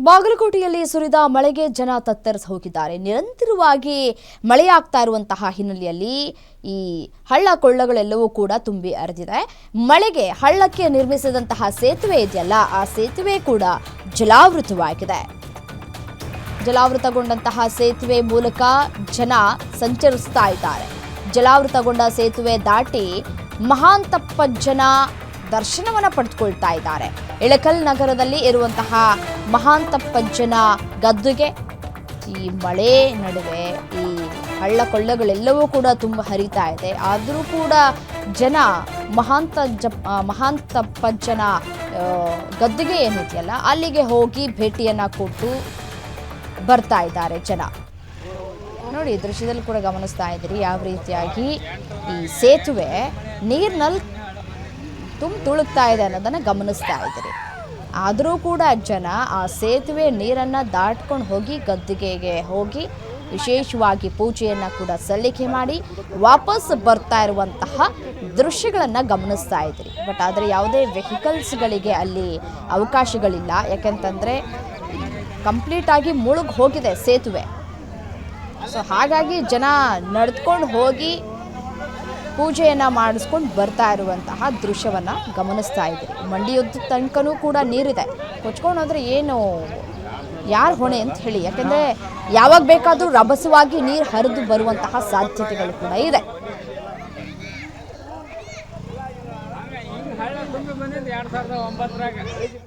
ಬಾಗಲಕೋಟೆಯಲ್ಲಿ ಸುರಿದ ಮಳೆಗೆ ಜನ ತತ್ತರಿಸಿ ಹೋಗಿದ್ದಾರೆ. ನಿರಂತರವಾಗಿ ಮಳೆಯಾಗ್ತಾ ಇರುವಂತಹ ಹಿನ್ನೆಲೆಯಲ್ಲಿ ಈ ಹಳ್ಳ ಕೊಳ್ಳಗಳೆಲ್ಲವೂ ಕೂಡ ತುಂಬಿ ಹರಿದಿದೆ. ಮಳೆಗೆ ಹಳ್ಳಕ್ಕೆ ನಿರ್ಮಿಸಿದಂತಹ ಸೇತುವೆ ಇದೆಯಲ್ಲ, ಆ ಸೇತುವೆ ಕೂಡ ಜಲಾವೃತವಾಗಿದೆ. ಜಲಾವೃತಗೊಂಡಂತಹ ಸೇತುವೆ ಮೂಲಕ ಜನ ಸಂಚರಿಸ್ತಾ ಇದ್ದಾರೆ. ಜಲಾವೃತಗೊಂಡ ಸೇತುವೆ ದಾಟಿ ಮಹಾಂತಪ್ಪಜ್ಜನ ದರ್ಶನವನ್ನು ಪಡೆದುಕೊಳ್ತಾ ಇದ್ದಾರೆ. ಇಳಕಲ್ ನಗರದಲ್ಲಿ ಇರುವಂತಹ ಮಹಾಂತಪ್ಪಜ್ಜನ ಗದ್ದುಗೆ ಈ ಮಳೆ ನಡುವೆ ಈ ಹಳ್ಳ ಕೊಳ್ಳಗಳೆಲ್ಲವೂ ಕೂಡ ತುಂಬ ಹರಿತಾ ಇದೆ. ಆದರೂ ಕೂಡ ಜನ ಮಹಾಂತಪ್ಪಜ್ಜನ ಗದ್ದುಗೆ ಏನಿದೆಯಲ್ಲ ಅಲ್ಲಿಗೆ ಹೋಗಿ ಭೇಟಿಯನ್ನು ಕೊಟ್ಟು ಬರ್ತಾ ಇದ್ದಾರೆ ಜನ. ನೋಡಿ, ದೃಶ್ಯದಲ್ಲಿ ಕೂಡ ಗಮನಿಸ್ತಾ ಇದ್ದೀರಿ ಯಾವ ರೀತಿಯಾಗಿ ಈ ಸೇತುವೆ ನೀರಿನಲ್ಲಿ ತುಳುಕ್ತಾ ಇದೆ ಅನ್ನೋದನ್ನು ಗಮನಿಸ್ತಾ ಇದ್ದೀರಿ. ಆದರೂ ಕೂಡ ಜನ ಆ ಸೇತುವೆ ನೀರನ್ನು ದಾಟ್ಕೊಂಡು ಹೋಗಿ ಗದ್ದುಗೆಗೆ ಹೋಗಿ ವಿಶೇಷವಾಗಿ ಪೂಜೆಯನ್ನು ಕೂಡ ಸಲ್ಲಿಕೆ ಮಾಡಿ ವಾಪಸ್ ಬರ್ತಾ ಇರುವಂತಹ ದೃಶ್ಯಗಳನ್ನು ಗಮನಿಸ್ತಾ ಇದ್ದೀರಿ. ಬಟ್ ಆದರೆ ಯಾವುದೇ ವೆಹಿಕಲ್ಸ್ಗಳಿಗೆ ಅಲ್ಲಿ ಅವಕಾಶಗಳಿಲ್ಲ. ಯಾಕೆಂತಂದರೆ ಕಂಪ್ಲೀಟಾಗಿ ಮುಳುಗಿ ಹೋಗಿದೆ ಸೇತುವೆ. ಸೊ ಹಾಗಾಗಿ ಜನ ನಡೆದುಕೊಂಡು ಹೋಗಿ ಪೂಜೆಯನ್ನು ಮಾಡಿಸ್ಕೊಂಡು ಬರ್ತಾ ಇರುವಂತಹ ದೃಶ್ಯವನ್ನು ಗಮನಿಸ್ತಾ ಇದ್ದೀರಿ. ಮಂಡಿಯುದ್ದ ತನಕನೂ ಕೂಡ ನೀರಿದೆ. ಕೊಚ್ಕೊಂಡು ಹೋದರೆ ಏನು ಯಾರು ಹೊಣೆ ಅಂತ ಹೇಳಿ. ಯಾಕೆಂದರೆ ಯಾವಾಗ ಬೇಕಾದರೂ ರಭಸವಾಗಿ ನೀರು ಹರಿದು ಬರುವಂತಹ ಸಾಧ್ಯತೆಗಳು ಕೂಡ ಇದೆ. ಹಳ್ಳ ತುಂಬಿ ಬಂದಿದ್ದು 2009